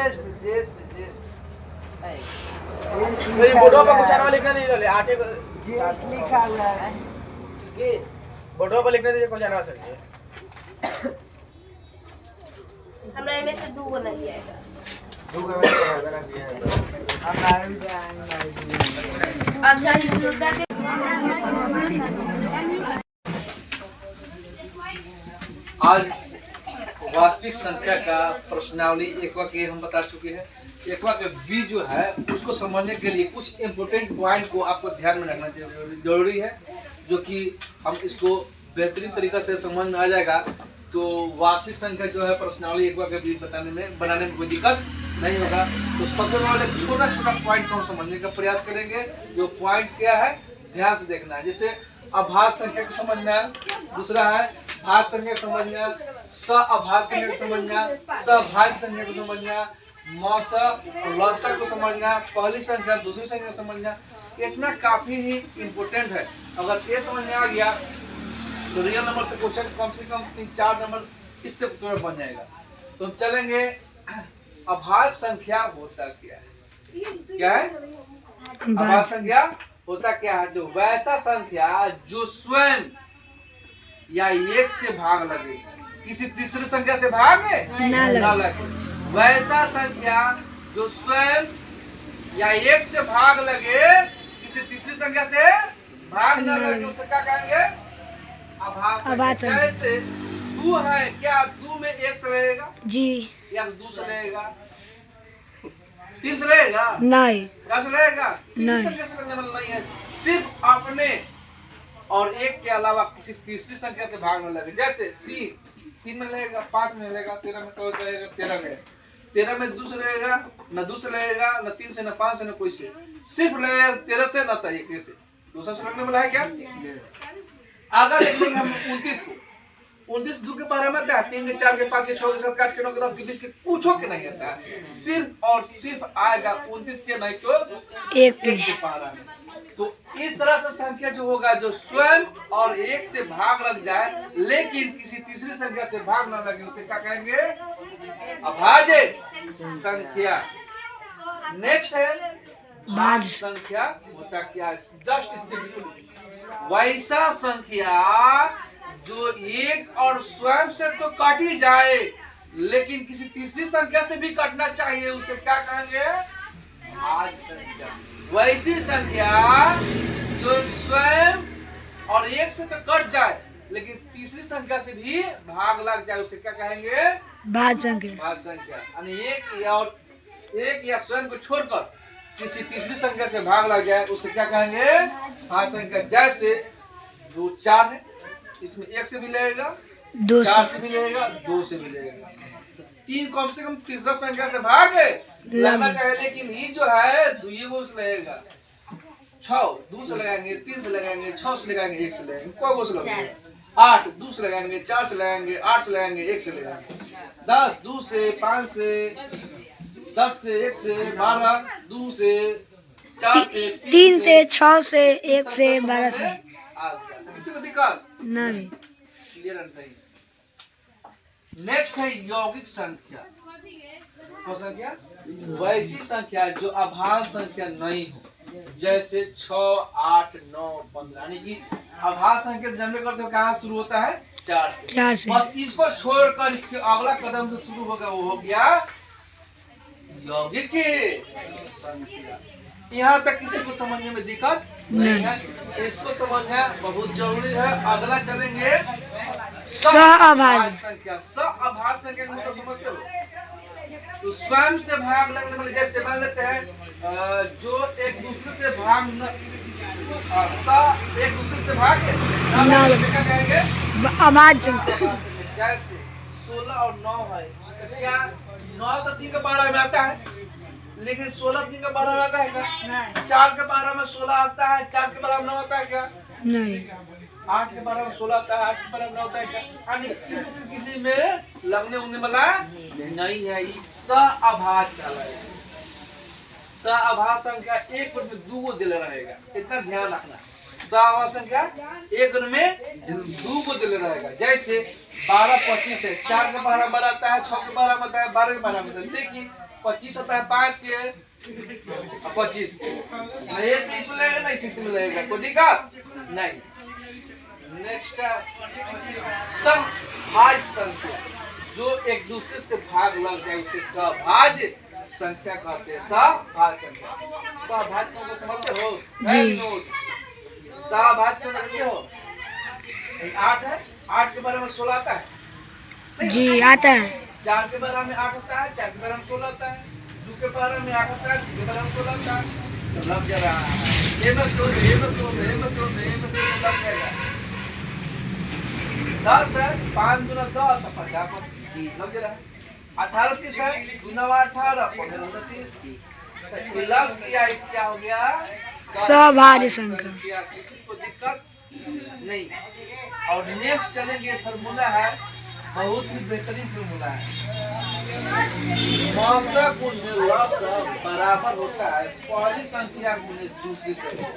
जेस्ट जेस्ट जेस्ट ये बोर्डो पर कुछ आना लिखना नहीं ले आटे जेस्ट लिखा हुआ है। बोर्डो पर लिखने दीजिए कुछ आना सर हमरा में से 2 बना लिया है। हमारे भी जाएंगे। अच्छा इस मुद्दा के आज वास्तविक संख्या का प्रश्नावली एकवा के हम बता चुके हैं। एकवा के बी जो है उसको समझने के लिए कुछ इम्पोर्टेंट पॉइंट को आपको ध्यान में रखना जरूरी है, जो कि हम इसको बेहतरीन तरीका से समझ में आ जाएगा। तो वास्तविक संख्या जो है प्रश्नावली एकवा के बी बनाने में कोई दिक्कत नहीं होगा। तो सबसे पहले छोटा छोटा पॉइंट को हम समझने का प्रयास करेंगे। जो पॉइंट क्या है ध्यान से देखना है। जैसे अभाज्य संख्या को समझना, दूसरा है भाज्य संख्या को समझना, सअभाज्य संख्या को समझना, सभाज्य संख्या को समझना, मौसा और लसा को समझना, पहली संख्या दूसरी संख्या को समझना। इतना काफी ही इम्पोर्टेंट है। अगर ये समझ में आ गया तो रियल नंबर से क्वेश्चन कम से कम 3-4 नंबर इससे तुरंत बन जाएगा। तो हम चलेंगे अभाज्य संख्या होता क्या है। क्या है अभाज्य संख्या होता क्या है? तो वैसा संख्या जो स्वयं या एक से भाग लगे, किसी तीसरी संख्या से भाग ना लगे। वैसा संख्या जो स्वयं या एक से भाग लगे, किसी तीसरी संख्या से भाग ना लगे, उसे क्या कहेंगे? अभाज्य। जैसे 2 है, क्या 2 में 1 से लगेगा जी या 2 से लगेगा, 3 से लगेगा नहीं, 10 से लगेगा? किसी नहीं। संख्या से लगने वाला नहीं है। सिर्फ अपने और 1 के अलावा किसी तीसरी संख्या से भाग न लगे। जैसे 3 में लगेगा, 5 में लगेगा, 13 में तो लगेगा, 13 में 2 से लगेगा, न 2 से लगेगा, न 3 से, न 5 से, न कोई से। सिर्फ लगेगा 13 से, न तो 1 से। दूसरा से लगने वाला है क्या? अगर लिखेंगे हम 29 को, 29 2 के बारे में आता है, 3 के 4 के 5 के 6 के 7 के 8 के 9 के 10 के 20 के कुछ के नहीं आता है। सिर्फ और सिर्फ आएगा 29 के, नहीं तो 1 के पारा में। तो इस तरह से संख्या जो होगा जो स्वयं और 1 से भाग लग जाए लेकिन किसी तीसरी संख्या से भाग न लगे, उसे क्या कहेंगे? अभाज्य संख्या। नेक्स्ट है भाज्य संख्या होता क्या? जस्ट इसके बिल्कुल वैसा संख्या जो 1 और स्वयं से तो कट ही जाए लेकिन किसी तीसरी संख्या से भी कटना चाहिए, उसे क्या कहेंगे? भाज्य संख्या। वैसी संख्या जो स्वयं और 1 से तो कट जाए लेकिन तीसरी संख्या से भी भाग लग जाए, उसे क्या कहेंगे? भाज्य संख्या। भाज्य संख्या यानी 1 या स्वयं को छोड़कर किसी तीसरी संख्या से भाग लग जाए, उसे क्या कहेंगे? भाज्य संख्या। जैसे 2 4 है, इसमें 1 से भी लगेगा, 4 से भी लगेगा, 2 से भी लगेगा। 3 कम से कम तीसरा संख्या से भाग लगना चाहिए लेकिन ये जो है 2 से लगेगा। 6 2 से लगाएंगे, 3 से लगाएंगे, 6 से लगाएंगे, 1 से लगाएंगे, कोई से लगाएंगे। 8 2 से लगाएंगे, 4 से लगाएंगे, 8 से लगाएंगे, 1 से लगाएंगे। 10 2 से, 5 से, 10 से, 1 से, 12 2 से, 4 से, 3 से, 6 से, 1 से, 12 से। किसी को दिक्कत नहीं। क्लियर है? नेक्स्ट है यौगिक संख्या। कौन संख्या? वैसी संख्या जो अभाज्य संख्या नहीं हो। जैसे 6 8 9 15 यानी कि अभाज्य संख्या जन्म करते हो कहाँ शुरू होता है? 4 से। बस इसको छोड़कर इसके अगला कदम जो शुरू होगा वो हो गया यौगिक संख्या। यहाँ तक किसी को समझने में दिक्कत नहीं है। इसको समझना बहुत जरूरी है। अगला चलेंगे सअभाज्य संख्या। सअभाज्य संख्या का मतलब समझते हो? तो स्वयं से भाग लगने वाले, जैसे मान लेते हैं जो एक दूसरे से भाग एक दूसरे से भाग क्या कहेंगे? अभाज्य। जैसे 16 और 9 है, तो क्या 9 तो 3 के 12 में आता है लेकिन 16 3 के 12 में आता है क्या? 4 के 12 में 16 आता है, 4 के 12 में 9 आता है क्या? नहीं। 8 के 12 में 16 आता है, 8 के 12 में 9 आता है क्या? यानी किसी में लगने उगने वाला नहीं है। सअभाज्य कहलाएगा। सअभाज्य संख्या एक गुण में 2 दिल रहेगा, इतना ध्यान रखना। सअभाज्य संख्या एक गुण में 2 दिल रहेगा। जैसे 12 25 है, 4 के 12 में आता है, 6 के 12 में आता है, 12 के 12 में आता है, लेकिन 25 आता है 5 के 25 के ये इसमें लगेगा ना इसी में लगेगा, कोई दिक्कत नहीं। नेक्स्ट है समभाज्य संख्या, जो एक दूसरे से भाग लग जाए उसे सभाज्य संख्या कहते हैं। सभाज्य संख्या, सभाज्य को समझते हो? जी। सभाज्य को समझते हो? 8 है, 8 के बारे में 16 आता है। जी आता है। 4 के बारे में 8 होता है, 4 के बारे में 16 होता है। 2 के बारे में 8 होता है, 2 के बारे में 16 होता है। तो लग जा रहा है ये में से लग जाएगा। 10 है, 5 गुना 10 50 लग जा रहा है। 18 30 है, 2 9 18 15 29 लग गया। क्या हो गया? सभाज्य संख्या। किसी को दिक्कत नहीं। और नेक्स्ट चलेंगे, फार्मूला है बहुत ही बेहतरीन फार्मूला है। मौसा गुणे लसा बराबर होता है पहली संख्या गुणे दूसरी संख्या।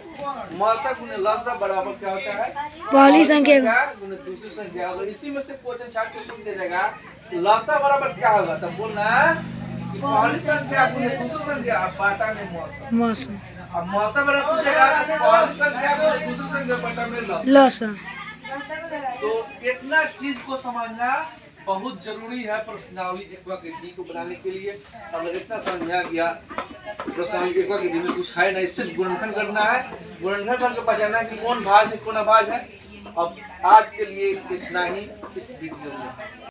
मौसा गुणे लसा बराबर क्या होता है? पहली संख्या गुणे दूसरी संख्या। अगर इसी में से क्वेश्चन छाट के पूछ दे देगा लसा बराबर क्या होगा, तब बोलना कि पहली संख्या गुणे दूसरी संख्या बाटा में मौसा। मौसम अब मौसा बराबर पूछेगा पहली संख्या गुणे दूसरी संख्या बाटा में लसा। लसा। तो इतना चीज को समझना बहुत जरूरी है प्रश्नावली एकवा के डी को बनाने के लिए। अगर इतना समझ में आ गया प्रश्नावली एकवा के डी में कुछ है नहीं, सिर्फ गुणनखंड करना है। गुणनखंड करके पहचानना है कि कौन भाज है कौन अभाज है। अब आज के लिए इतना ही इस वीडियो में।